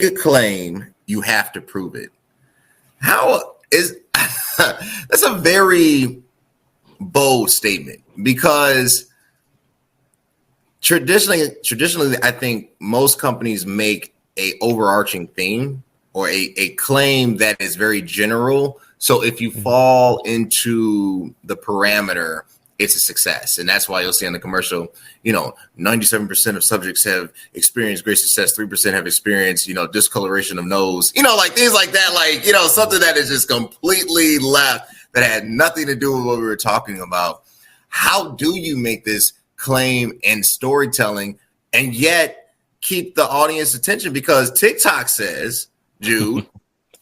a claim, you have to prove it. How is that's a very bold statement, because traditionally, I think most companies make a overarching theme or a claim that is very general. So if you fall into the parameter, it's a success. And that's why you'll see on the commercial, 97% of subjects have experienced great success. 3% have experienced, discoloration of nose, like things like that, something that is just completely left that had nothing to do with what we were talking about. How do you make this claim and storytelling and yet keep the audience attention? Because TikTok says, Jude,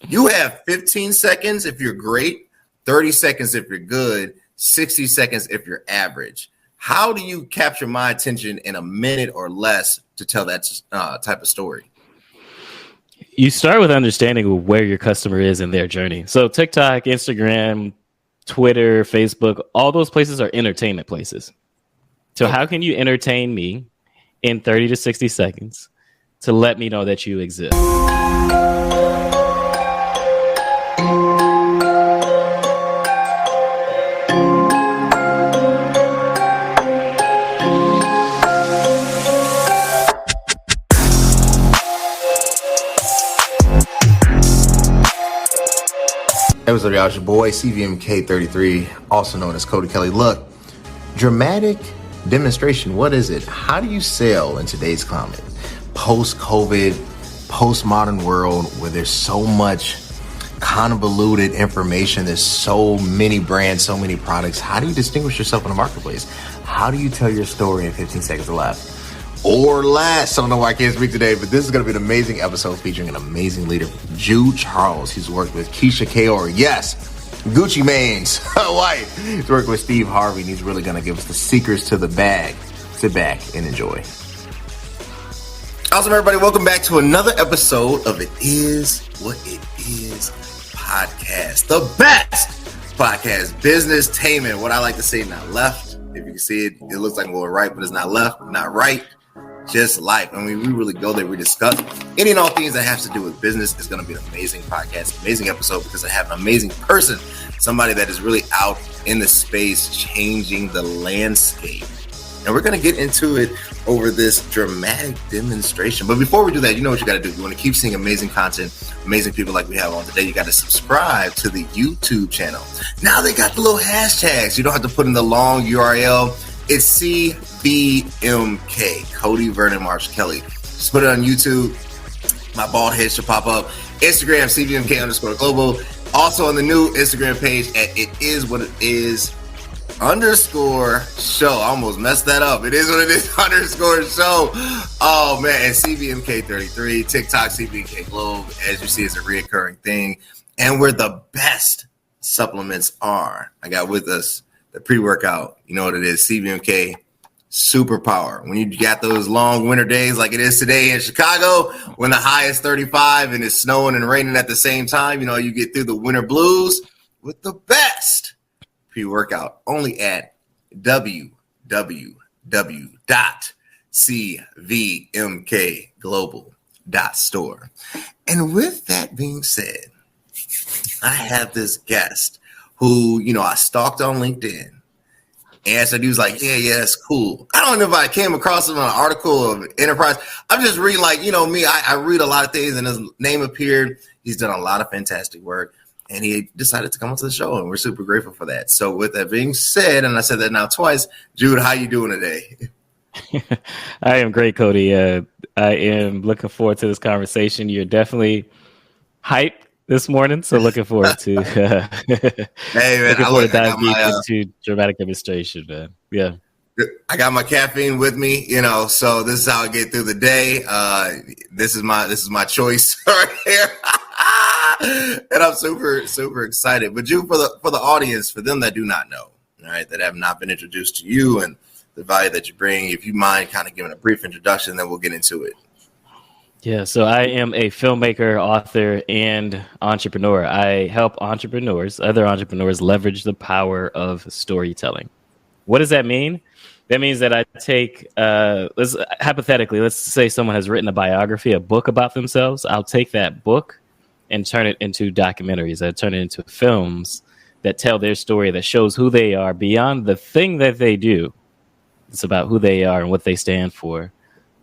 you have 15 seconds if you're great, 30 seconds if you're good, 60 seconds if you're average. How do you capture my attention in a minute or less to tell that type of story? You start with understanding where your customer is in their journey. So TikTok, Instagram, Twitter, Facebook, all those places are entertainment places. So how can you entertain me in 30 to 60 seconds to let me know that you exist? Hey, what's up, y'all? It's your boy, CVMK33, also known as Cody Kelly. Look, dramatic demonstration. What is it? How do you sell in today's climate? Post-COVID, post-modern world where there's so much convoluted information, there's so many brands, so many products. How do you distinguish yourself in the marketplace? How do you tell your story in 15 seconds or less? Or less. I don't know why I can't speak today, but this is going to be an amazing episode featuring an amazing leader, Jude Charles. He's worked with Keisha Kaor. Yes, Gucci Mane's wife. He's worked with Steve Harvey, and he's really going to give us the secrets to the bag. Sit back and enjoy. Awesome, everybody. Welcome back to another episode of It Is What It Is podcast. The best podcast, business-tainment. What I like to say, not left. If you can see it, it looks like we're right, but it's not left, not right. Just life. I mean, we really go there. We discuss any and all things that has to do with business. It's going to be an amazing podcast, amazing episode, because I have an amazing person, somebody that is really out in the space, changing the landscape. And we're going to get into it over this dramatic demonstration. But before we do that, you know what you got to do. You want to keep seeing amazing content, amazing people like we have on today. You got to subscribe to the YouTube channel. Now they got the little hashtags. You don't have to put in the long URL. It's CVMK, Cody Vernon Marsh Kelly. Just put it on YouTube. My bald head should pop up. Instagram, CVMK_global. Also on the new Instagram page at It Is What It Is _show. I almost messed that up. It is what it is _show. Oh man, and CVMK33, TikTok, CVMK Globe, as you see, is a reoccurring thing. And where the best supplements are. I got with us the pre-workout. You know what it is, CVMK Superpower. When you got those long winter days like it is today in Chicago, when the high is 35 and it's snowing and raining at the same time, you get through the winter blues with the best pre-workout only at www.cvmkglobal.store. And with that being said, I have this guest who, I stalked on LinkedIn. And so he was like, yeah, it's cool. I don't know if I came across him on an article of Enterprise. I'm just reading, me, I read a lot of things, and his name appeared. He's done a lot of fantastic work. And he decided to come onto the show, and we're super grateful for that. So with that being said, and I said that now twice, Jude, how you doing today? I am great, Cody. I am looking forward to this conversation. You're definitely hyped this morning, so looking forward to hey man, looking forward to dive deep into dramatic demonstration, man. Yeah. I got my caffeine with me, so this is how I get through the day. This is my choice right here. And I'm super, super excited. But Jude, for the audience, for them that do not know, all right, that have not been introduced to you and the value that you bring, if you mind kind of giving a brief introduction, then we'll get into it. Yeah, so I am a filmmaker, author, and entrepreneur. I help other entrepreneurs, leverage the power of storytelling. What does that mean? That means that I take, let's hypothetically, let's say someone has written a biography, a book about themselves. I'll take that book and turn it into documentaries. I turn it into films that tell their story, that shows who they are beyond the thing that they do. It's about who they are and what they stand for.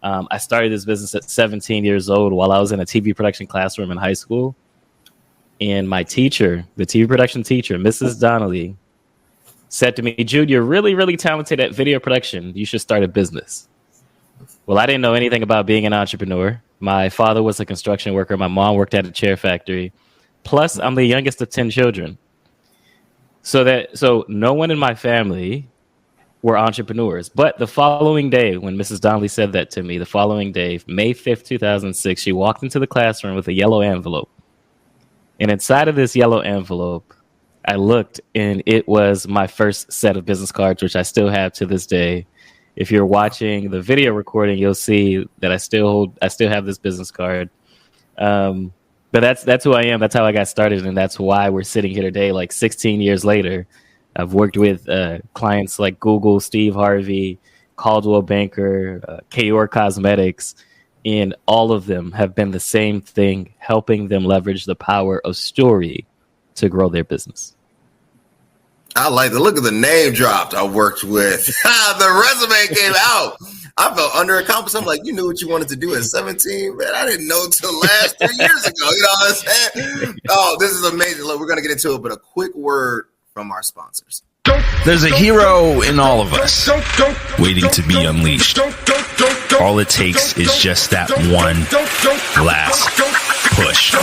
I started this business at 17 years old while I was in a TV production classroom in high school. And my teacher, the TV production teacher, Mrs. Donnelly, said to me, Jude, you're really, really talented at video production. You should start a business. Well, I didn't know anything about being an entrepreneur. My father was a construction worker. My mom worked at a chair factory. Plus, I'm the youngest of 10 children. So no one in my family were entrepreneurs. But the following day, when Mrs. Donnelly said that to me, the following day, May 5th, 2006, she walked into the classroom with a yellow envelope. And inside of this yellow envelope, I looked, and it was my first set of business cards, which I still have to this day. If you're watching the video recording, you'll see that I still have this business card. But that's who I am. That's how I got started, and that's why we're sitting here today. Like 16 years later, I've worked with clients like Google, Steve Harvey, Caldwell Banker, Kayor Cosmetics, and all of them have been the same thing, helping them leverage the power of story to grow their business. I like the look of the name dropped. I worked with the resume came out. I felt underaccomplished. I'm like, you knew what you wanted to do at 17, man. I didn't know until last 3 years ago. You know what I'm saying? Oh, this is amazing. Look, we're gonna get into it, but a quick word from our sponsors. There's a hero in all of us waiting to be unleashed. All it takes is just that one last push.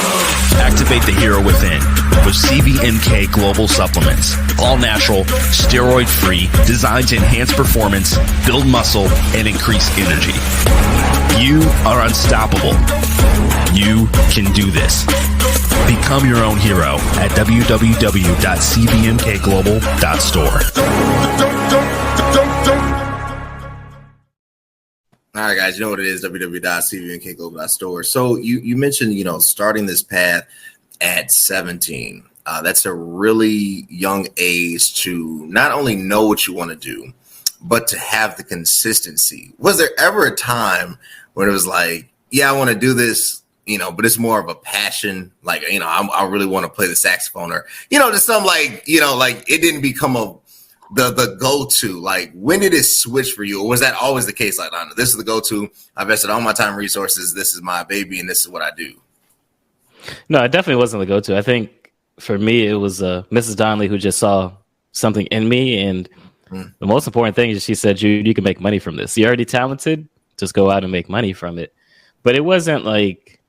Activate the hero within with CVMK Global Supplements. All natural, steroid-free, designed to enhance performance, build muscle, and increase energy. You are unstoppable. You can do this. Become your own hero at www.cvmkglobal.store. All right, guys, you know what it is, www.cvmkglobal.store. So you mentioned, starting this path at 17. That's a really young age to not only know what you want to do, but to have the consistency. Was there ever a time when it was like, yeah, I want to do this, but it's more of a passion. Like, I really want to play the saxophone, or, just some like it didn't become the go-to. Like, when did it switch for you? Or was that always the case? Like, this is the go-to. I invested all my time and resources. This is my baby, and this is what I do. No, it definitely wasn't the go-to. I think for me, it was Mrs. Donnelly who just saw something in me. And the most important thing is she said, Jude, you can make money from this. You're already talented. Just go out and make money from it. But it wasn't like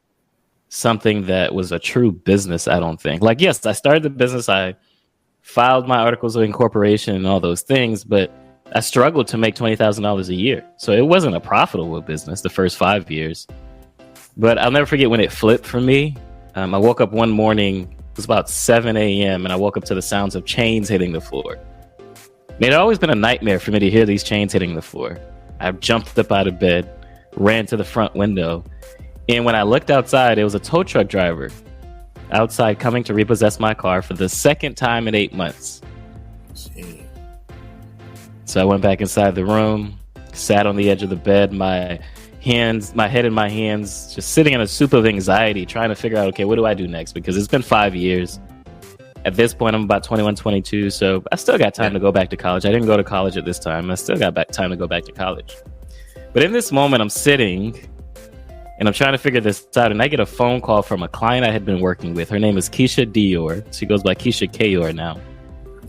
something that was a true business, I don't think. Like, yes, I started the business. I filed my articles of incorporation and all those things, but I struggled to make $20,000 a year. So it wasn't a profitable business the first 5 years. But I'll never forget when it flipped for me. I woke up one morning, it was about 7 a.m., and I woke up to the sounds of chains hitting the floor. It had always been a nightmare for me to hear these chains hitting the floor. I jumped up out of bed, ran to the front window, and when I looked outside, it was a tow truck driver outside coming to repossess my car for the second time in 8 months. Gee. So I went back inside the room, sat on the edge of the bed, my head in my hands, just sitting in a soup of anxiety, trying to figure out, okay, what do I do next? Because it's been 5 years. At this point, I'm about 21, 22, so I still got time to go back to college. I didn't go to college at this time. I still got time to go back to college. But in this moment, I'm sitting and I'm trying to figure this out, and I get a phone call from a client I had been working with. Her name is Keisha Dior. She goes by Keisha Kayor now.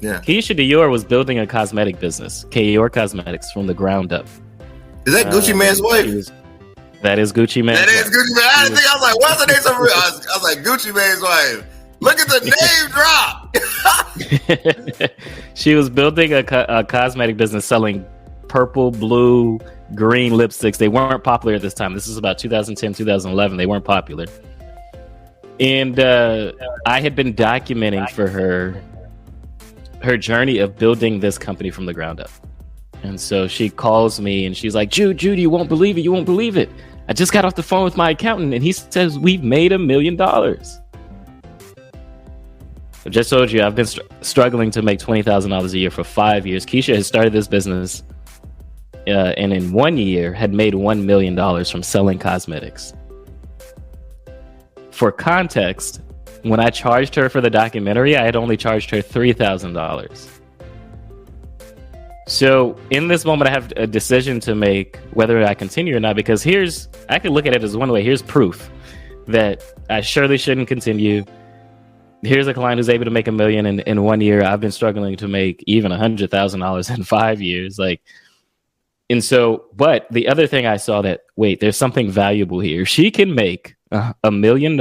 Yeah. Keisha Dior was building a cosmetic business, Kayor Cosmetics, from the ground up. Is that Gucci Mane's wife? That is Gucci Mane. That is Gucci Mane. I was like, what's the name so real? I was like, Gucci Mane's wife. Look at the name drop. She was building a cosmetic business selling purple, blue, green lipsticks. They weren't popular at this time. This is about 2010, 2011. They weren't popular. And I had been documenting for her journey of building this company from the ground up. And so she calls me and she's like, Jude, you won't believe it. You won't believe it. I just got off the phone with my accountant and he says we've made $1 million. I just told you I've been struggling to make $20,000 a year for 5 years. Keisha has started this business and in 1 year had made $1 million from selling cosmetics. For context, when I charged her for the documentary, I had only charged her $3,000. So in this moment, I have a decision to make whether I continue or not, because I could look at it as one way. Here's proof that I surely shouldn't continue. Here's a client who's able to make $1 million in 1 year. I've been struggling to make even $100,000 in 5 years. But the other thing I saw wait, there's something valuable here. She can make $1 million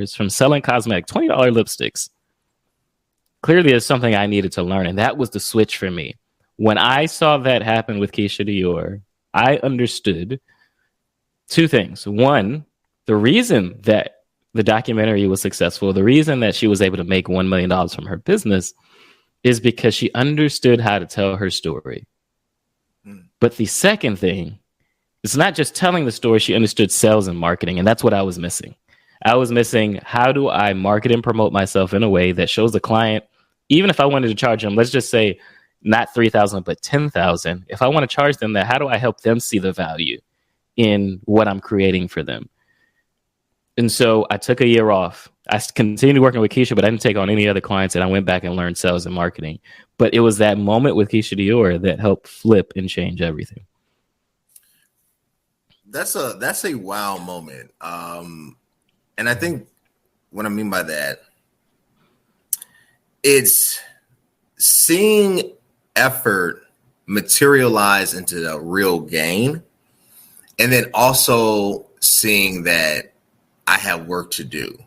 from selling cosmetic $20 lipsticks. Clearly, there's something I needed to learn, and that was the switch for me. When I saw that happen with Keisha Dior, I understood two things. One, the reason that the documentary was successful, the reason that she was able to make $1 million from her business is because she understood how to tell her story. But the second thing, it's not just telling the story, she understood sales and marketing, and that's what I was missing. I was missing, how do I market and promote myself in a way that shows the client, even if I wanted to charge them, let's just say not $3,000, but $10,000. If I want to charge them that, how do I help them see the value in what I'm creating for them? And so I took a year off. I continued working with Keisha, but I didn't take on any other clients, and I went back and learned sales and marketing. But it was that moment with Keisha Dior that helped flip and change everything. That's a wow moment. And I think what I mean by that, it's seeing effort materialize into a real gain, and then also seeing that I have work to do,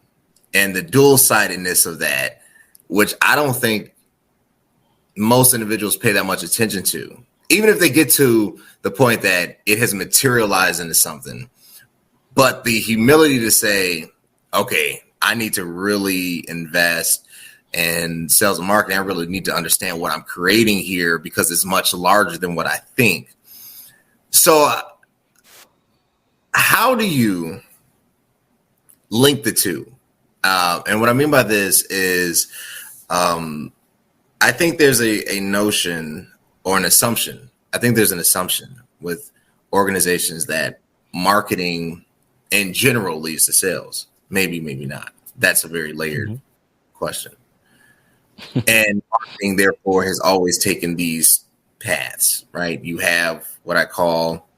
and the dual-sidedness of that, which I don't think most individuals pay that much attention to, even if they get to the point that it has materialized into something. But the humility to say, okay, I need to really invest in sales and marketing. I really need to understand what I'm creating here, because it's much larger than what I think. So how do you link the two? And what I mean by this is, I think there's a notion or an assumption. I think there's an assumption with organizations that marketing in general leads to sales. Maybe, maybe not. That's a very layered question. And marketing, therefore, has always taken these paths, right? You have what I call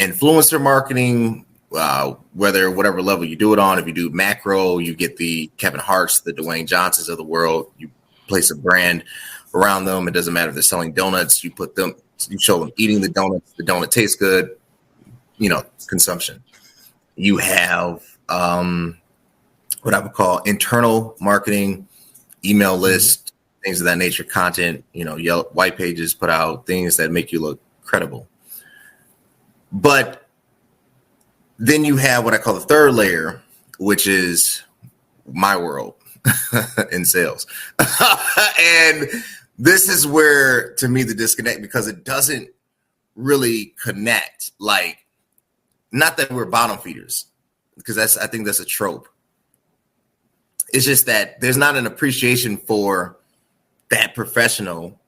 influencer marketing, whatever level you do it on. If you do macro, you get the Kevin Harts, the Dwayne Johnsons of the world. You place a brand around them. It doesn't matter if they're selling donuts. You show them eating the donuts. The donut tastes good. Consumption. You have what I would call internal marketing, email list, things of that nature, content, yellow white pages put out, things that make you look credible. But then you have what I call the third layer, which is my world in sales. And this is where, to me, the disconnect, because it doesn't really connect. Not that we're bottom feeders, because I think that's a trope. It's just that there's not an appreciation for that professional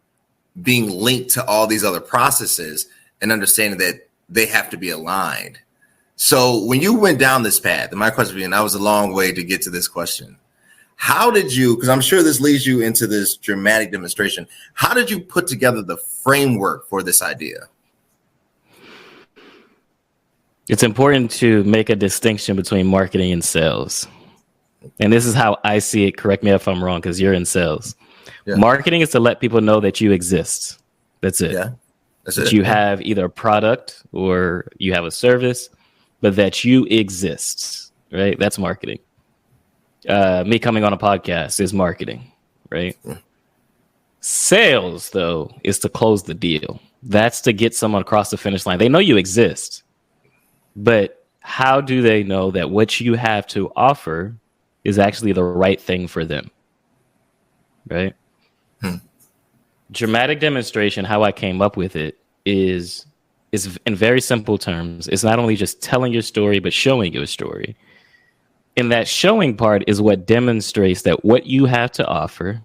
being linked to all these other processes and understanding that they have to be aligned. So when you went down this path, and my question being, that was a long way to get to this question. How did you, because I'm sure this leads you into this dramatic demonstration, how did you put together the framework for this idea? It's important to make a distinction between marketing and sales. And this is how I see it. Correct me if I'm wrong, because you're in sales. Yeah. Marketing is to let people know that you exist. That's it. Yeah, that's it. You have either a product or you have a service, but that you exist, right? That's marketing. Me coming on a podcast is marketing, right? Yeah. Sales, though, is to close the deal. That's to get someone across the finish line. They know you exist, but how do they know that what you have to offer is actually the right thing for them, right? Dramatic demonstration, how I came up with it is in very simple terms. It's not only just telling your story, but showing your story. And that showing part is what demonstrates that what you have to offer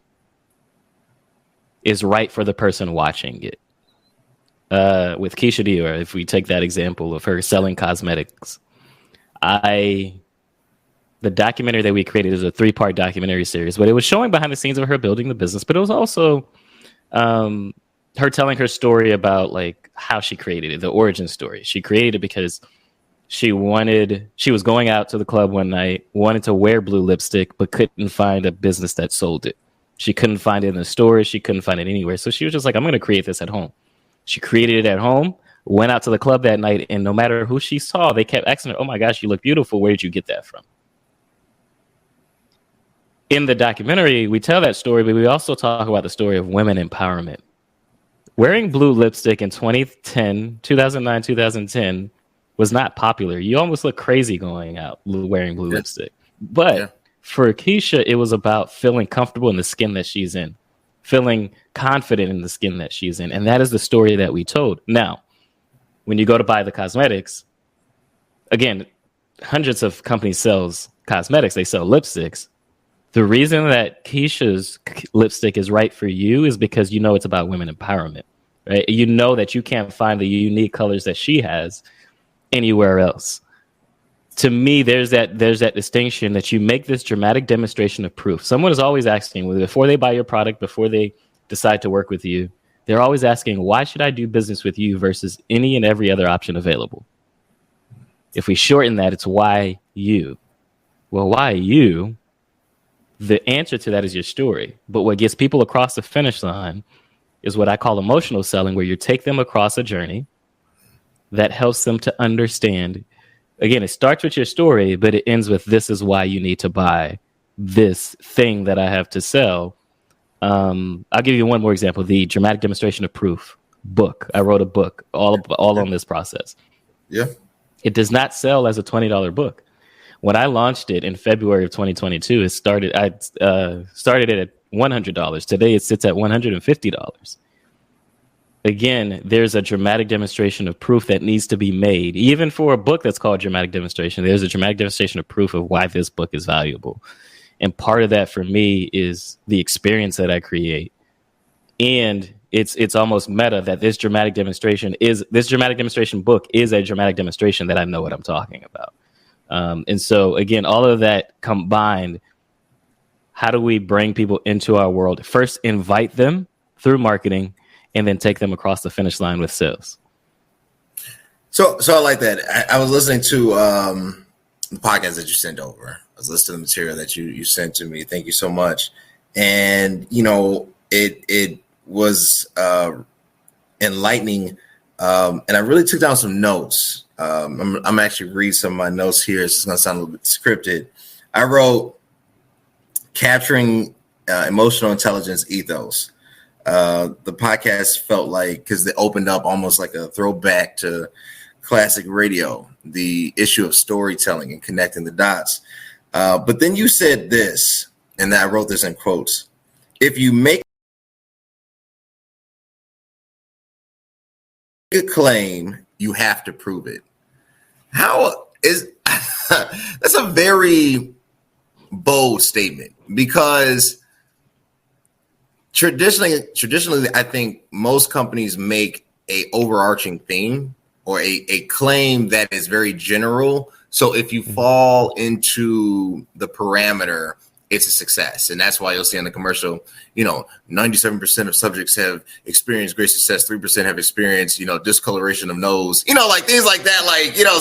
is right for the person watching it. with Keisha Dior, if we take that example of her selling cosmetics, the documentary that we created is a 3-part documentary series, but it was showing behind the scenes of her building the business, but it was also her telling her story about like how she created it, the origin story. She created it because she was going out to the club one night, wanted to wear blue lipstick, but couldn't find a business that sold it. She couldn't find it in the stores. She couldn't find it anywhere. So she was just like, I'm going to create this at home. She created it at home, went out to the club that night, and no matter who she saw, they kept asking her, oh my gosh, you look beautiful. Where did you get that from? In the documentary, we tell that story, but we also talk about the story of women empowerment. Wearing blue lipstick in 2009, 2010 was not popular. You almost look crazy going out wearing blue lipstick. But for Keisha, it was about feeling comfortable in the skin that she's in, feeling confident in the skin that she's in. And that is the story that we told. Now, when you go to buy the cosmetics, again, hundreds of companies sells cosmetics. They sell lipsticks. The reason that Keisha's lipstick is right for you is because you know it's about women empowerment, right? You know that you can't find the unique colors that she has anywhere else. To me, there's that distinction that you make this dramatic demonstration of proof. Someone is always asking, before they buy your product, before they decide to work with you, they're always asking, why should I do business with you versus any and every other option available? If we shorten that, it's why you. Well, why you? The answer to that is your story. But what gets people across the finish line is what I call emotional selling, where you take them across a journey that helps them to understand. Again, it starts with your story, but it ends with, this is why you need to buy this thing that I have to sell. I'll give you one more example. The dramatic demonstration of proof book. I wrote a book all on this process. Yeah. It does not sell as a $20 book. When I launched it in February of 2022, I started it at $100. Today it sits at $150. Again, there's a dramatic demonstration of proof that needs to be made. Even for a book that's called Dramatic Demonstration, there's a dramatic demonstration of proof of why this book is valuable. And part of that for me is the experience that I create. And it's almost meta that this dramatic demonstration book is a dramatic demonstration that I know what I'm talking about. And so, again, all of that combined, how do we bring people into our world? First, invite them through marketing, and then take them across the finish line with sales. So I like that. I was listening to the podcast that you sent over. I was listening to the material that you sent to me. Thank you so much. And, it was enlightening. And I really took down some notes. I'm actually reading some of my notes here. It's going to sound a little bit scripted. I wrote capturing emotional intelligence ethos. The podcast felt like, because it opened up almost like a throwback to classic radio, the issue of storytelling and connecting the dots. But then you said this, and I wrote this in quotes. If you make a claim, you have to prove it. How is that's a very bold statement, because traditionally, I think most companies make a overarching theme or a claim that is very general. So if you fall into the parameter, it's a success. And that's why you'll see in the commercial, 97% of subjects have experienced great success. 3% have experienced, discoloration of nose, like things like that,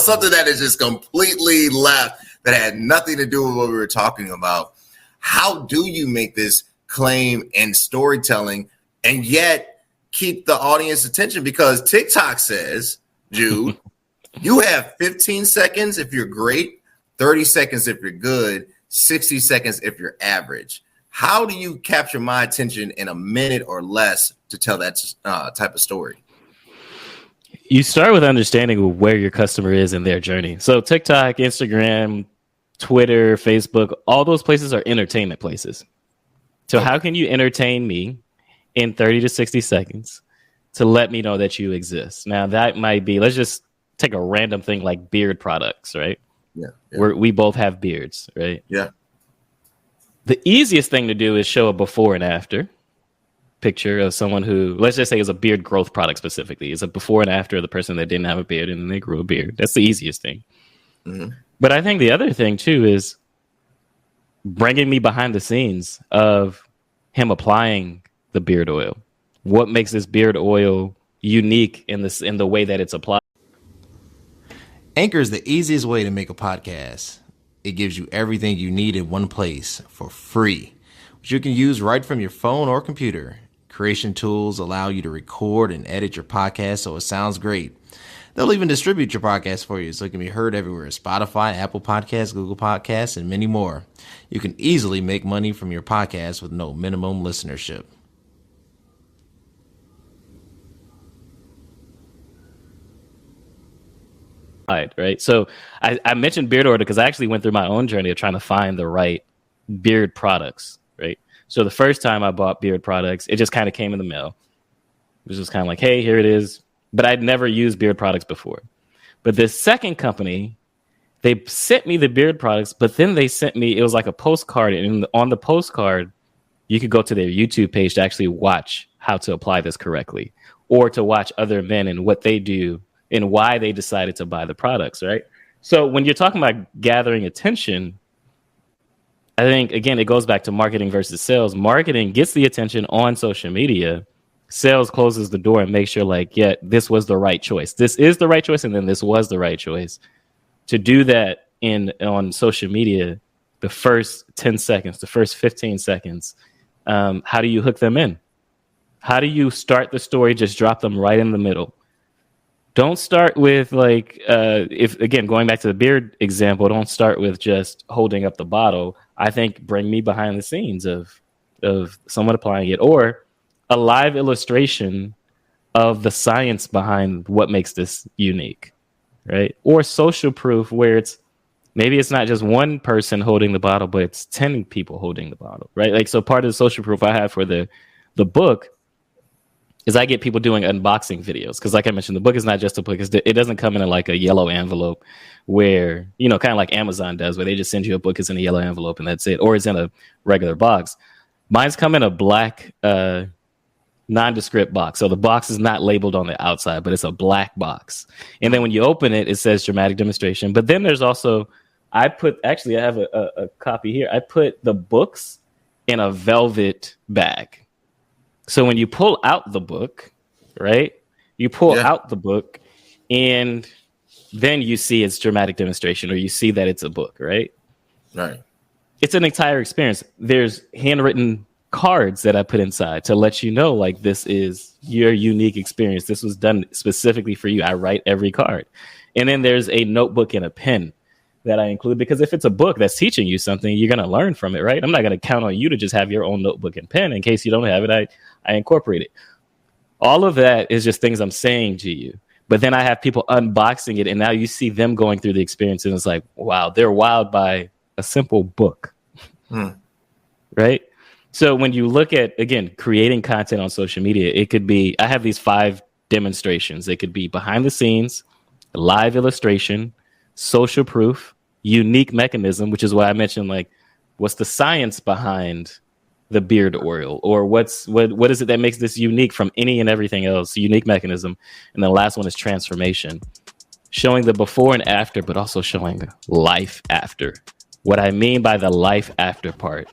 something that is just completely left that had nothing to do with what we were talking about. How do you make this claim and storytelling and yet keep the audience attention? Because TikTok says, Jude, you have 15 seconds if you're great, 30 seconds if you're good, 60 seconds if you're average. How do you capture my attention in a minute or less to tell that type of story? You start with understanding where your customer is in their journey. So TikTok, Instagram, Twitter, Facebook, all those places are entertainment places. So how can you entertain me in 30 to 60 seconds to let me know that you exist? Now, that might be, let's just take a random thing like beard products, right? Yeah. We both have beards, right? Yeah. The easiest thing to do is show a before and after. picture of someone who, let's just say, is a beard growth product specifically. Is a before and after of the person that didn't have a beard and then they grew a beard. That's the easiest thing. Mm-hmm. But I think the other thing too is bringing me behind the scenes of him applying the beard oil. What makes this beard oil unique in the way that it's applied? Anchor is the easiest way to make a podcast. It gives you everything you need in one place for free, which you can use right from your phone or computer. Creation tools allow you to record and edit your podcast so it sounds great. They'll even distribute your podcast for you so it can be heard everywhere: Spotify, Apple Podcasts, Google Podcasts, and many more. You can easily make money from your podcast with no minimum listenership. Right. So I mentioned beard oil because I actually went through my own journey of trying to find the right beard products. Right. So the first time I bought beard products, it just kind of came in the mail. It was just kind of like, hey, here it is. But I'd never used beard products before. But this second company, they sent me the beard products, but then they sent me, it was like a postcard. And on the postcard, you could go to their YouTube page to actually watch how to apply this correctly, or to watch other men and what they do and why they decided to buy the products, right? So when you're talking about gathering attention, I think, again, it goes back to marketing versus sales. Marketing gets the attention on social media. Sales closes the door and makes sure, like, yeah, this was the right choice. This is the right choice, and then this was the right choice. To do that on social media, the first 10 seconds, the first 15 seconds, how do you hook them in? How do you start the story? Just drop them right in the middle. Don't start with, like, if, again, going back to the beard example, don't start with just holding up the bottle. I think bring me behind the scenes of someone applying it, or a live illustration of the science behind what makes this unique, right? Or social proof where maybe it's not just one person holding the bottle, but it's 10 people holding the bottle, right? Like, so part of the social proof I have for the book is I get people doing unboxing videos. Because like I mentioned, the book is not just a book. It doesn't come in like a yellow envelope where, kind of like Amazon does, where they just send you a book, it's in a yellow envelope and that's it. Or it's in a regular box. Mine's come in a black nondescript box. So the box is not labeled on the outside, but it's a black box. And then when you open it, it says dramatic demonstration. But then there's also, I have a copy here. I put the books in a velvet bag. So when you pull out the book, right, you pull out the book and then you see it's dramatic demonstration, or you see that it's a book, right? Right. It's an entire experience. There's handwritten cards that I put inside to let you know, like, this is your unique experience. This was done specifically for you. I write every card. And then there's a notebook and a pen that I include, because if it's a book that's teaching you something, you're going to learn from it, right? I'm not going to count on you to just have your own notebook and pen. In case you don't have it, I incorporate it. All of that is just things I'm saying to you. But then I have people unboxing it, and now you see them going through the experience, and it's like, wow, they're wowed by a simple book, right? So when you look at, again, creating content on social media, it could be, I have these 5 demonstrations. It could be behind the scenes, live illustration, social proof, unique mechanism, which is why I mentioned, like, what's the science behind the beard oil, or what is it that makes this unique from any and everything else? Unique mechanism. And the last one is transformation, showing the before and after, but also showing life after. What I mean by the life after part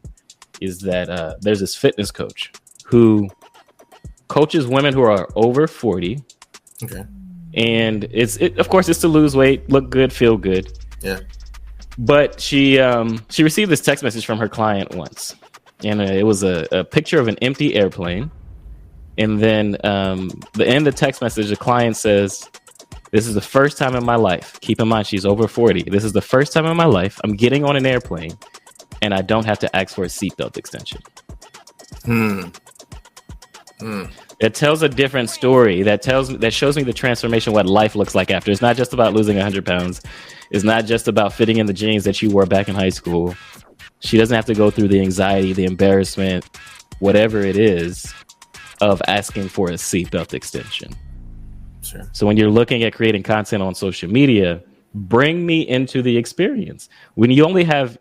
is that there's this fitness coach who coaches women who are over 40. Okay. And of course, it's to lose weight, look good, feel good. Yeah. But she received this text message from her client once, and it was a picture of an empty airplane. And then the end of the text message, the client says, "This is the first time in my life." Keep in mind, she's over 40. "This is the first time in my life I'm getting on an airplane, and I don't have to ask for a seatbelt extension." It tells a different story. That shows me the transformation, what life looks like after. It's not just about losing 100 pounds. It's not just about fitting in the jeans that you wore back in high school. She doesn't have to go through the anxiety, the embarrassment, whatever it is, of asking for a seatbelt extension. Sure. So when you're looking at creating content on social media, bring me into the experience. When you only have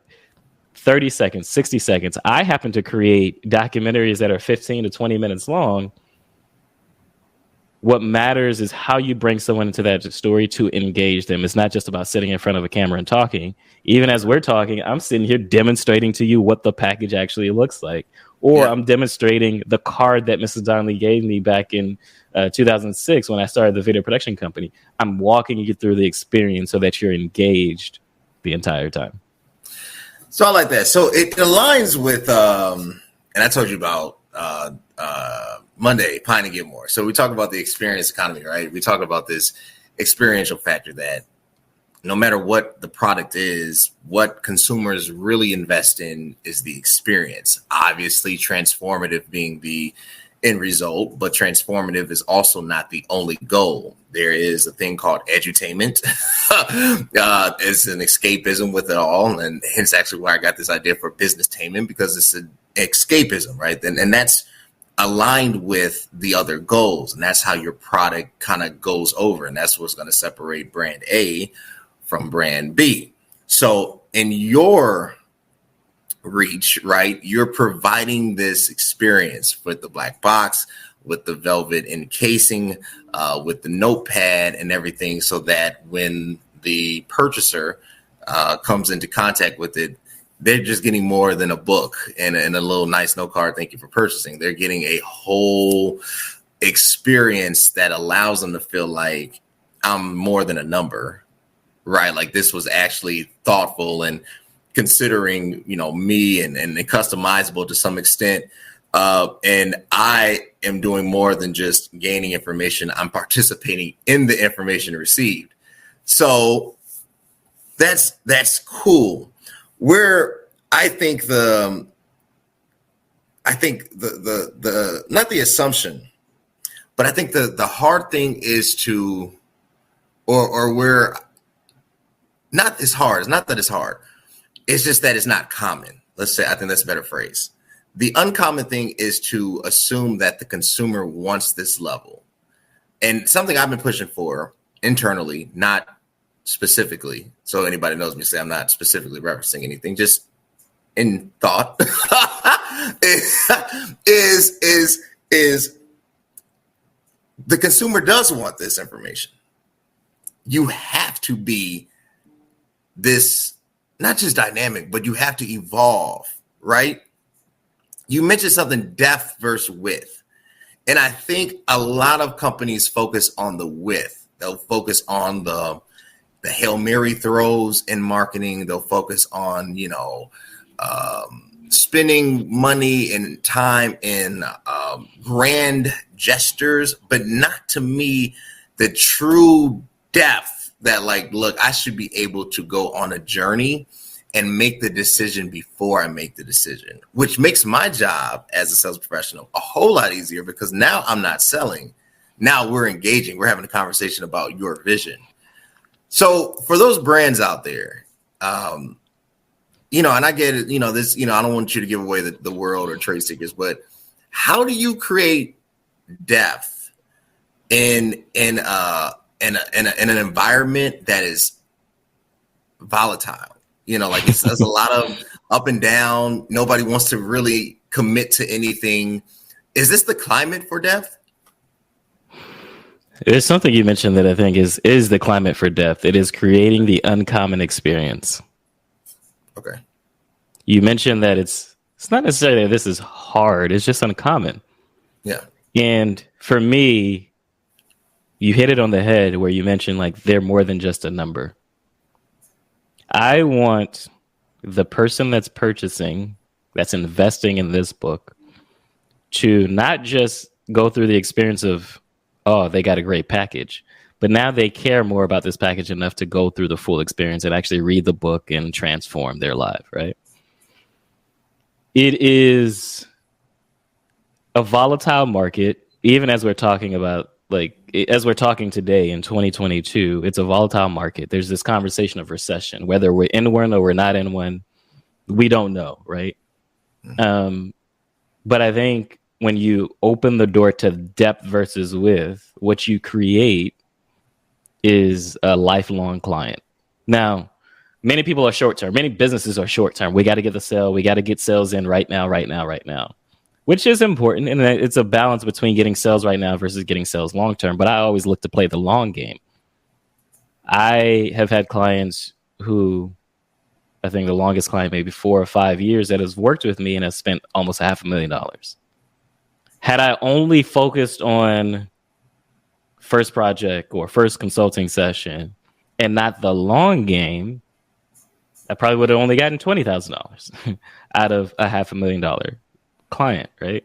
30 seconds, 60 seconds. I happen to create documentaries that are 15 to 20 minutes long. What matters is how you bring someone into that story to engage them. It's not just about sitting in front of a camera and talking. Even as we're talking, I'm sitting here demonstrating to you what the package actually looks like. Or I'm demonstrating the card that Mrs. Donnelly gave me back in 2006 when I started the video production company. I'm walking you through the experience so that you're engaged the entire time. So I like that. So it aligns with, and I told you about Monday, Pine and Get More. So we talk about the experience economy, right? We talk about this experiential factor that no matter what the product is, what consumers really invest in is the experience. Obviously, transformative being the end result, but transformative is also not the only goal. There is a thing called edutainment. It's an escapism with it all, and hence actually why I got this idea for business-tainment, because it's an escapism, right? And that's aligned with the other goals, and that's how your product kind of goes over, and that's what's going to separate brand A from brand B. So in your reach, right, you're providing this experience with the black box, with the velvet encasing, with the notepad and everything, so that when the purchaser comes into contact with it, they're just getting more than a book and a little nice note card. Thank you for purchasing. They're getting a whole experience that allows them to feel like I'm more than a number, right? Like this was actually thoughtful and considering, me and customizable to some extent. And I am doing more than just gaining information. I'm participating in the information received. So that's cool. Where I think the not the assumption, but I think the hard thing is to, or where not as hard. It's not that it's hard. It's just that it's not common. Let's say, I think that's a better phrase. The uncommon thing is to assume that the consumer wants this level. And something I've been pushing for internally, not specifically, so anybody knows me, say I'm not specifically referencing anything, just in thought, is the consumer does want this information. You have to be this, not just dynamic, but you have to evolve, right? You mentioned something, depth versus width. And I think a lot of companies focus on the width. They'll focus on the Hail Mary throws in marketing. They'll focus on, spending money and time in grand gestures, but not to me the true depth that, like, look, I should be able to go on a journey and make the decision before I make the decision, which makes my job as a sales professional a whole lot easier, because now I'm not selling. Now we're engaging. We're having a conversation about your vision. So for those brands out there, and I get it, this, I don't want you to give away the world or trade secrets, but how do you create depth in an environment that is volatile? There's a lot of up and down. Nobody wants to really commit to anything. Is this the climate for depth? There's something you mentioned that I think is the climate for depth. It is creating the uncommon experience. Okay. You mentioned that it's not necessarily that this is hard. It's just uncommon. Yeah. And for me, you hit it on the head where you mentioned, like, they're more than just a number. I want the person that's purchasing, that's investing in this book, to not just go through the experience of, oh, they got a great package, but now they care more about this package enough to go through the full experience and actually read the book and transform their life, right? It is a volatile market, even as we're talking about, as we're talking today in 2022, it's a volatile market. There's this conversation of recession, whether we're in one or we're not in one, we don't know, right? But I think when you open the door to depth versus width, what you create is a lifelong client. Now, Many people are short term. Many businesses are short term. We got to get the sale. We got to get sales in right now, which is important. And it's a balance between getting sales right now versus getting sales long term. But I always look to play the long game. I have had clients who, I think the longest client, maybe 4 or 5 years, that has worked with me and has spent almost $500,000. Had I only focused on first project or first consulting session and not the long game, I probably would have only gotten $20,000 out of a $500,000 client, right?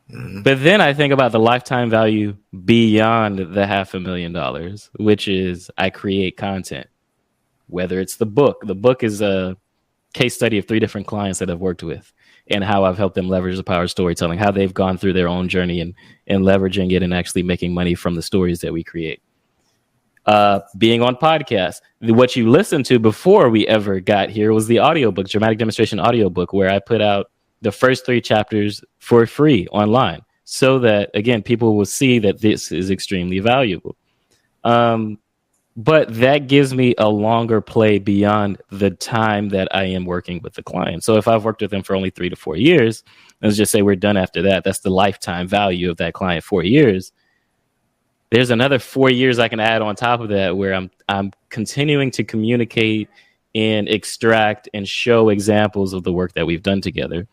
Mm-hmm. But then I think about the lifetime value beyond the $500,000, which is I create content, whether it's the book. The book is a case study of 3 different clients that I've worked with and how I've helped them leverage the power of storytelling, how they've gone through their own journey and leveraging it and actually making money from the stories that we create. Being on podcasts, what you listened to before we ever got here was the audiobook, dramatic demonstration audiobook, where I put out the first 3 chapters for free online so that, again, people will see that this is extremely valuable. But that gives me a longer play beyond the time that I am working with the client. So if I've worked with them for only 3 to 4 years, let's just say we're done after that. That's the lifetime value of that client, 4 years. There's another 4 years I can add on top of that where I'm continuing to communicate and extract and show examples of the work that we've done together.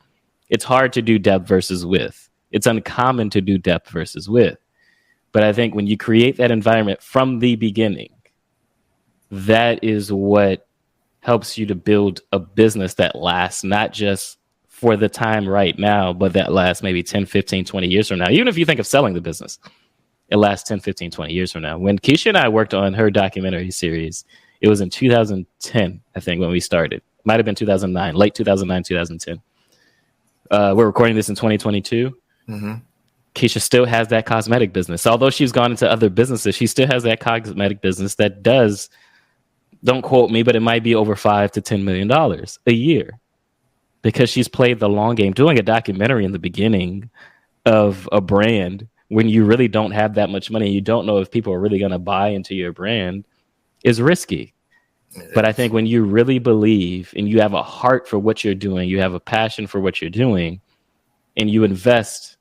It's hard to do depth versus width. It's uncommon to do depth versus width. But I think when you create that environment from the beginning, that is what helps you to build a business that lasts not just for the time right now, but that lasts maybe 10, 15, 20 years from now. Even if you think of selling the business, it lasts 10, 15, 20 years from now. When Keisha and I worked on her documentary series, it was in 2010, I think, when we started. Might have been 2009, late 2009, 2010. We're recording this in 2022. Mm-hmm. Keisha still has that cosmetic business. Although she's gone into other businesses, she still has that cosmetic business that does, don't quote me, but it might be over $5 to $10 million a year because she's played the long game. Doing a documentary in the beginning of a brand when you really don't have that much money, you don't know if people are really going to buy into your brand, is risky. But I think when you really believe and you have a heart for what you're doing, you have a passion for what you're doing, and you invest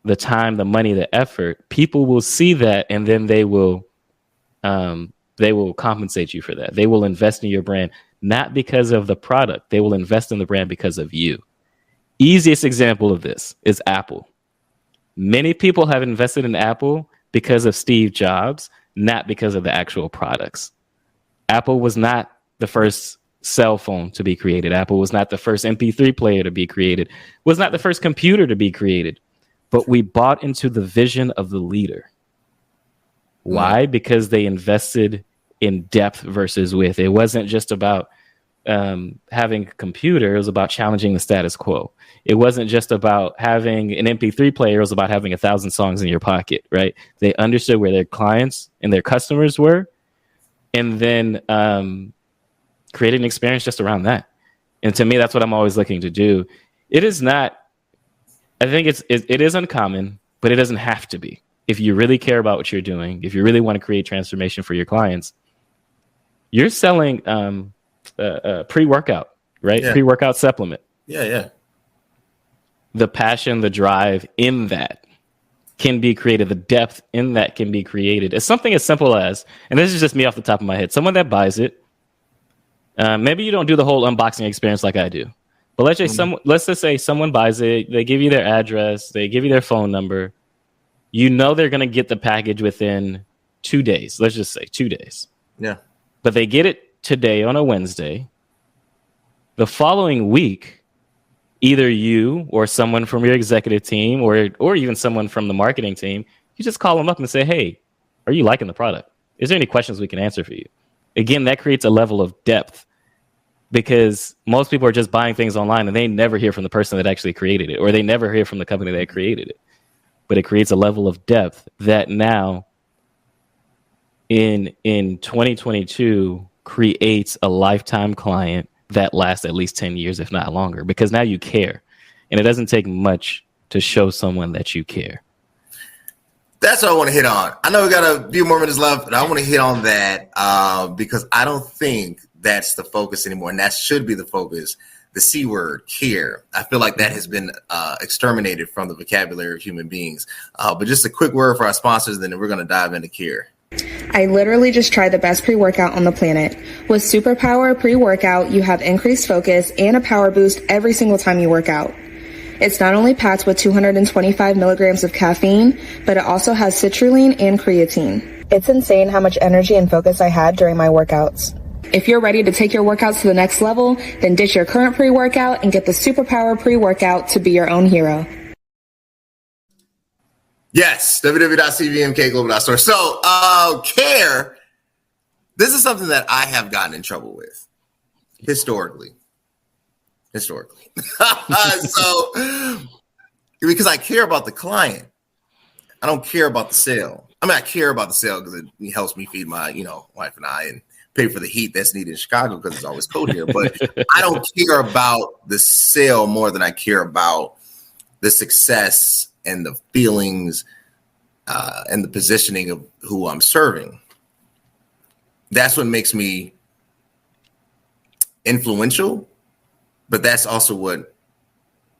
the time, the money, the effort, people will see that, and then they will compensate you for that. They will invest in your brand, not because of the product. They will invest in the brand because of you. Easiest example of this is Apple. Many people have invested in Apple because of Steve Jobs, not because of the actual products. Apple was not the first cell phone to be created. Apple was not the first MP3 player to be created, was not the first computer to be created. But we bought into the vision of the leader. Why? Because they invested in depth versus width. It wasn't just about having a computer. It was about challenging the status quo. It wasn't just about having an MP3 player. It was about having 1,000 songs in your pocket, right? They understood where their clients and their customers were, and then created an experience just around that. And to me, that's what I'm always looking to do. It is not, I think it is uncommon, but it doesn't have to be. If you really care about what you're doing, if you really want to create transformation for your clients, you're selling pre-workout, right? Yeah. Pre-workout supplement. Yeah. The passion, the drive in that can be created. The depth in that can be created. It's something as simple as, and this is just me off the top of my head, someone that buys it, maybe you don't do the whole unboxing experience like I do, but let's just say someone buys it, they give you their address, they give you their phone number. You know they're going to get the package within 2 days. Let's just say 2 days. Yeah. But they get it today on a Wednesday. The following week, either you or someone from your executive team or even someone from the marketing team, you just call them up and say, hey, are you liking the product? Is there any questions we can answer for you? Again, that creates a level of depth because most people are just buying things online and they never hear from the person that actually created it, or they never hear from the company that created it. But it creates a level of depth that now in 2022 creates a lifetime client that lasts at least 10 years, if not longer, because now you care. And it doesn't take much to show someone that you care. That's what I want to hit on. I know we got a few more minutes left, but I want to hit on that because I don't think that's the focus anymore, and that should be the focus. The C word, care. I feel like that has been exterminated from the vocabulary of human beings. But just a quick word for our sponsors, then we're going to dive into care. I literally just tried the best pre-workout on the planet. With Superpower pre-workout, you have increased focus and a power boost every single time you work out. It's not only packed with 225 milligrams of caffeine, but it also has citrulline and creatine. It's insane how much energy and focus I had during my workouts. If you're ready to take your workouts to the next level, then ditch your current pre-workout and get the Superpower pre-workout to be your own hero. Yes, www.cvmkglobal.store. So, care, this is something that I have gotten in trouble with historically. So, because I care about the client, I don't care about the sale. I mean, I care about the sale because it helps me feed my, wife and I, and pay for the heat that's needed in Chicago because it's always cold here. But I don't care about the sale more than I care about the success and the feelings and the positioning of who I'm serving. That's what makes me influential, but that's also what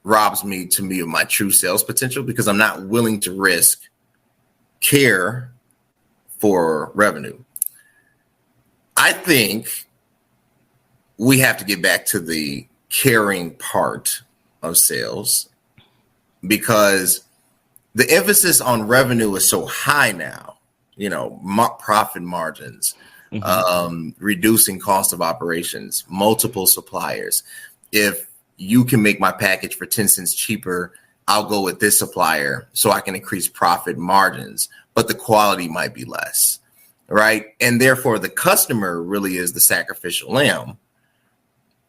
robs me of my true sales potential, because I'm not willing to risk care for revenue. I think we have to get back to the caring part of sales, because the emphasis on revenue is so high now, profit margins, reducing cost of operations, multiple suppliers. If you can make my package for 10 cents cheaper, I'll go with this supplier so I can increase profit margins, but the quality might be less. Right. And therefore, the customer really is the sacrificial lamb,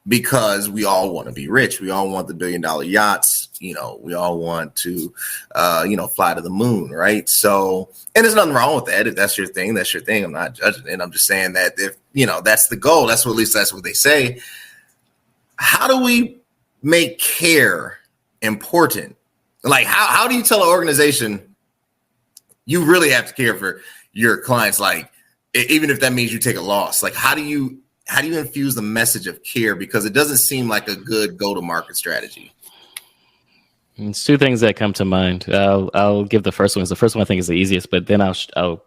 because we all want to be rich. We all want the $1 billion yachts. We all want to, fly to the moon. Right. So, and there's nothing wrong with that. If that's your thing, that's your thing. I'm not judging it. I'm just saying that if, that's the goal, that's what they say. How do we make care important? Like, how do you tell an organization you really have to care for your clients? Like, even if that means you take a loss, like how do you infuse the message of care? Because it doesn't seem like a good go-to-market strategy. It's two things that come to mind. I'll give the first one. The first one I think is the easiest, but then I'll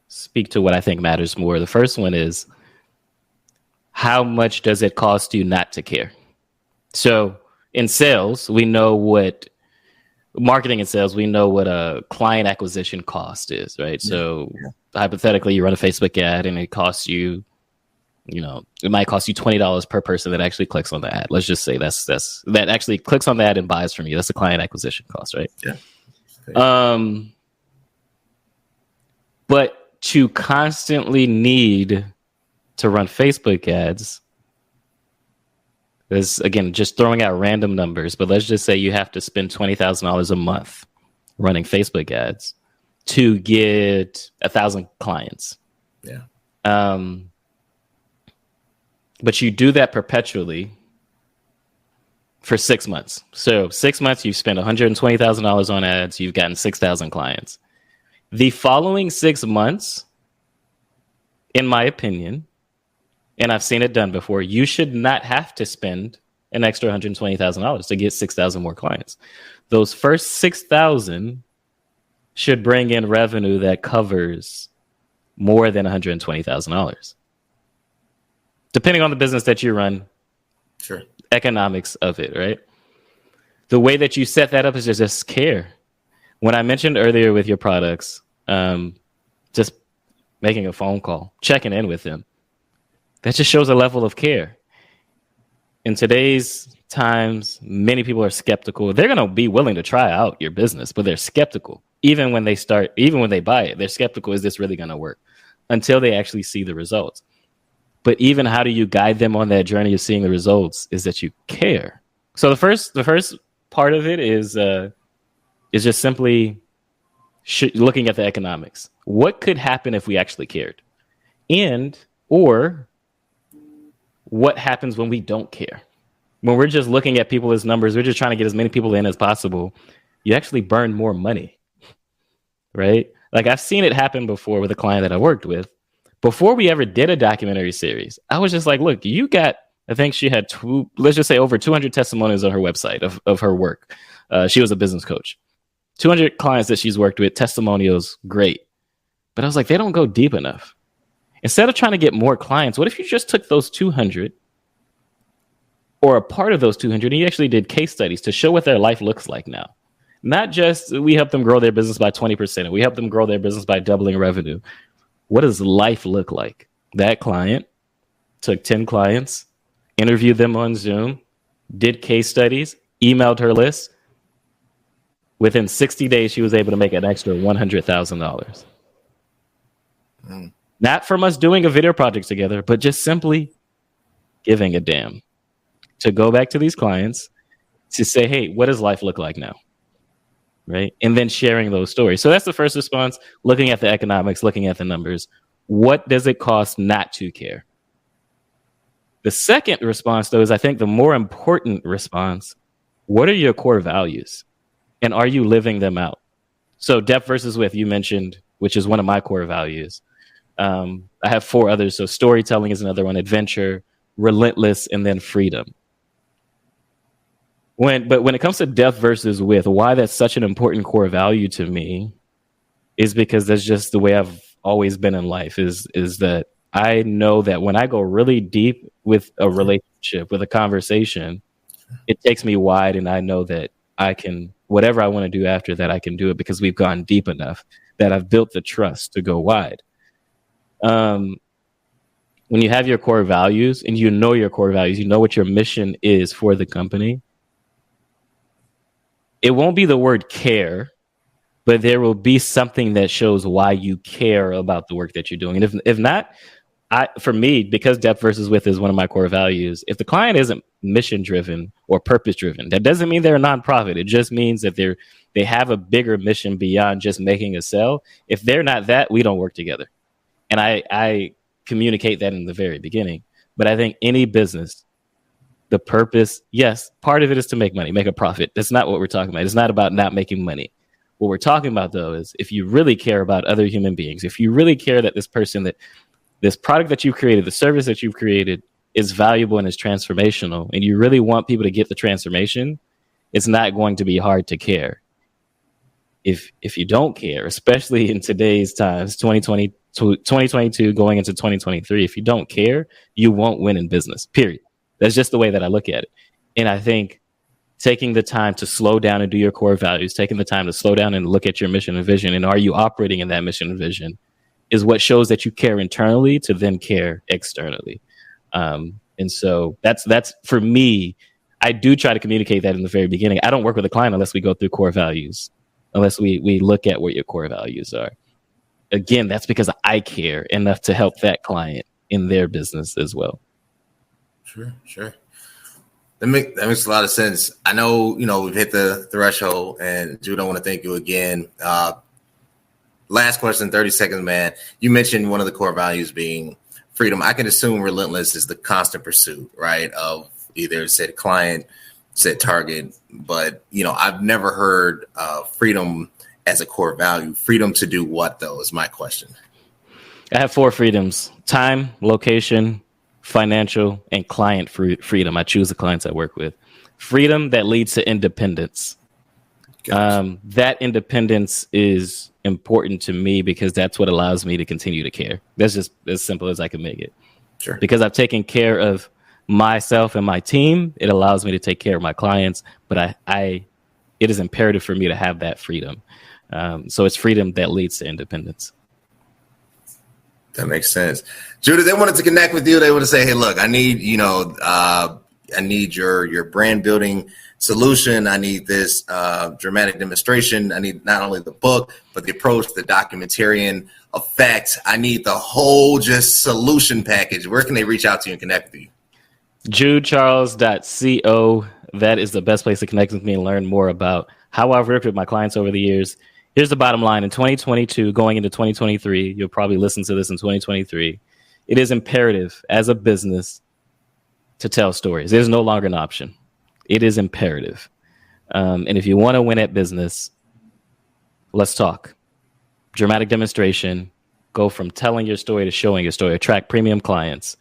speak to what I think matters more. The first one is, how much does it cost you not to care? So in sales, we know what marketing and sales, we know what a client acquisition cost is, right? So hypothetically, you run a Facebook ad and it costs you, it might cost you $20 per person that actually clicks on the ad. Let's just say that actually clicks on the ad and buys from you. That's the client acquisition cost, right? Yeah. Okay. But to constantly need to run Facebook ads, is, again, just throwing out random numbers, but let's just say you have to spend $20,000 a month running Facebook ads to get 1,000 clients. Yeah. But you do that perpetually for 6 months. So 6 months, you've spent $120,000 on ads. You've gotten 6,000 clients. The following 6 months, in my opinion, and I've seen it done before, you should not have to spend an extra $120,000 to get 6,000 more clients. Those first 6,000 should bring in revenue that covers more than $120,000. Depending on the business that you run, sure, economics of it, right? The way that you set that up is just care. When I mentioned earlier with your products, just making a phone call, checking in with them, that just shows a level of care. In today's times, many people are skeptical. They're going to be willing to try out your business, but they're skeptical. Even when they buy it, they're skeptical. Is this really going to work? Until they actually see the results. But even how do you guide them on that journey of seeing the results is that you care. So the first part of it is just simply looking at the economics. What could happen if we actually cared? Or what happens when we don't care? When we're just looking at people as numbers, we're just trying to get as many people in as possible. You actually burn more money, right? Like, I've seen it happen before with a client that I worked with. Before we ever did a documentary series, I was just like, look, you got, I think she had let's just say over 200 testimonials on her website of her work. She was a business coach. 200 clients that she's worked with, testimonials, great. But I was like, they don't go deep enough. Instead of trying to get more clients, what if you just took those 200 or a part of those 200 and you actually did case studies to show what their life looks like now? Not just we help them grow their business by 20% and we help them grow their business by doubling revenue. What does life look like? That client took 10 clients, interviewed them on Zoom, did case studies, emailed her list. Within 60 days, she was able to make an extra $100,000. Not from us doing a video project together, but just simply giving a damn. To go back to these clients to say, hey, what does life look like now? Right? And then sharing those stories. So that's the first response, looking at the economics, looking at the numbers. What does it cost not to care? The second response, though, is I think the more important response. What are your core values? And are you living them out? So depth versus width, you mentioned, which is one of my core values. I have 4 others. So storytelling is another one, adventure, relentless, and then freedom. But when it comes to depth versus width, why that's such an important core value to me is because that's just the way I've always been in life is that I know that when I go really deep with a relationship, with a conversation, it takes me wide, and I know that I can, whatever I want to do after that, I can do it because we've gone deep enough that I've built the trust to go wide. When you have your core values and you know your core values, you know what your mission is for the company. It won't be the word care, but there will be something that shows why you care about the work that you're doing. And if not, for me, because depth versus width is one of my core values, if the client isn't mission driven or purpose driven, that doesn't mean they're a nonprofit. It just means that they have a bigger mission beyond just making a sale. If they're not that, we don't work together. And I communicate that in the very beginning. But I think any business, the purpose, yes, part of it is to make money, make a profit. That's not what we're talking about. It's not about not making money. What we're talking about, though, is if you really care about other human beings, if you really care that this person, that this product that you've created, the service that you've created is valuable and is transformational, and you really want people to get the transformation, it's not going to be hard to care. If you don't care, especially in today's times, 2022 going into 2023, if you don't care, you won't win in business, period. That's just the way that I look at it. And I think taking the time to slow down and do your core values, taking the time to slow down and look at your mission and vision, and are you operating in that mission and vision, is what shows that you care internally to then care externally. And so that's for me. I do try to communicate that in the very beginning. I don't work with a client unless we go through core values, unless we look at what your core values are. Again, that's because I care enough to help that client in their business as well. Sure. That makes a lot of sense. I know, we've hit the threshold, and Jude, I want to thank you again. Last question, 30 seconds, man. You mentioned one of the core values being freedom. I can assume relentless is the constant pursuit, right, of either said client, said target. But, I've never heard freedom as a core value. Freedom to do what, though, is my question. I have 4 freedoms: time, location, financial, and client freedom. I choose the clients I work with. Freedom that leads to independence. Gotcha. That independence is important to me because that's what allows me to continue to care. That's just as simple as I can make it. Sure. Because I've taken care of myself and my team, it allows me to take care of my clients. But it is imperative for me to have that freedom. So it's freedom that leads to independence. That makes sense. Jude, they wanted to connect with you. They want to say, hey, look, I need, I need your brand building solution. I need this dramatic demonstration. I need not only the book, but the approach, the documentarian effect. I need the whole just solution package. Where can they reach out to you and connect with you? JudeCharles.co. That is the best place to connect with me and learn more about how I've worked with my clients over the years. Here's the bottom line. In 2022, going into 2023, you'll probably listen to this in 2023. It is imperative as a business to tell stories. There's no longer an option. It is imperative. And if you want to win at business, let's talk. Dramatic demonstration, go from telling your story to showing your story, attract premium clients,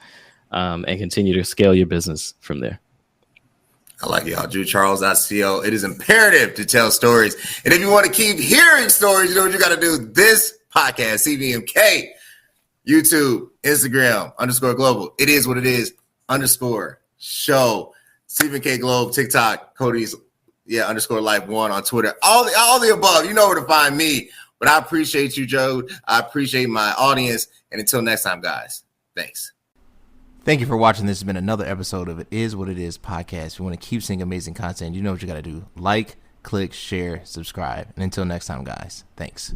and continue to scale your business from there. I like y'all. JudeCharles.co. It is imperative to tell stories. And if you want to keep hearing stories, you know what you got to do. This podcast, CVMK, YouTube, Instagram, _global. It is what it is, _show. CVMK Globe, TikTok, Cody's, _life1 on Twitter. All the above. You know where to find me. But I appreciate you, Jude. I appreciate my audience. And until next time, guys, thanks. Thank you for watching. This has been another episode of It Is What It Is podcast. If you want to keep seeing amazing content, you know what you got to do. Like, click, share, subscribe. And until next time, guys, thanks.